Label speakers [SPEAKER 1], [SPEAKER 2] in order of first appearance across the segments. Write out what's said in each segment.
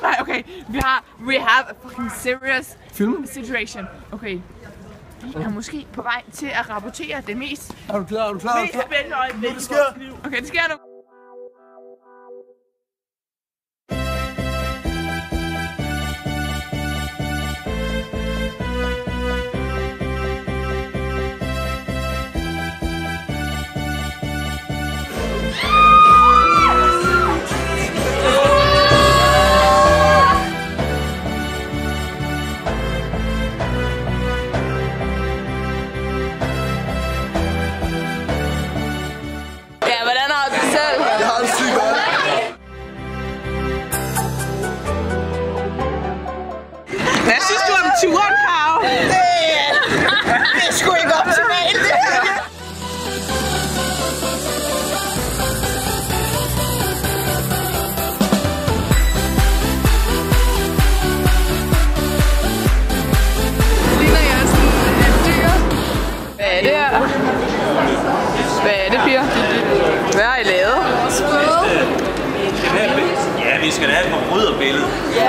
[SPEAKER 1] nej, okay. We have a fucking serious situation. Okay. Vi er måske på vej til at rapportere det mest...
[SPEAKER 2] Er du klar?
[SPEAKER 1] Mest spændende øjeblik.
[SPEAKER 2] Det sker.
[SPEAKER 1] Okay, det sker nu.
[SPEAKER 3] Hvad synes du om turen, Karo?
[SPEAKER 4] Det er sgu ikke optimalt.
[SPEAKER 1] Ligner jeg sådan et dyr? Hvad er det her? Hvad er det, piger? Hvad har I lavet?
[SPEAKER 5] Ja, vi skal da have et forbryderbillede.
[SPEAKER 1] Ja!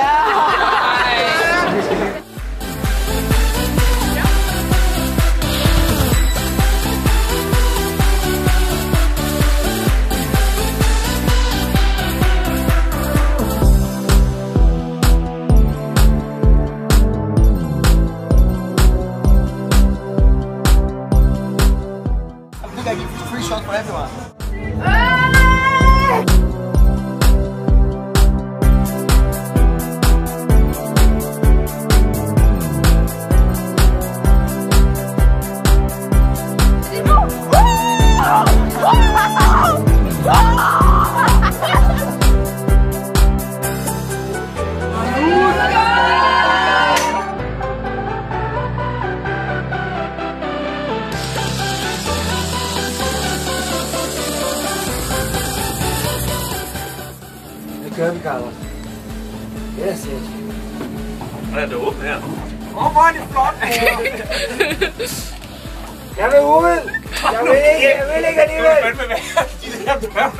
[SPEAKER 2] I think I give free shot for everyone. Det gør vi, Carlos. Yes, yes.
[SPEAKER 5] Og er det åbent her?
[SPEAKER 2] Hvor var det flot, Jeg vil ud! Jeg vil ikke alligevel!
[SPEAKER 5] Det er fandme værd, de der børn.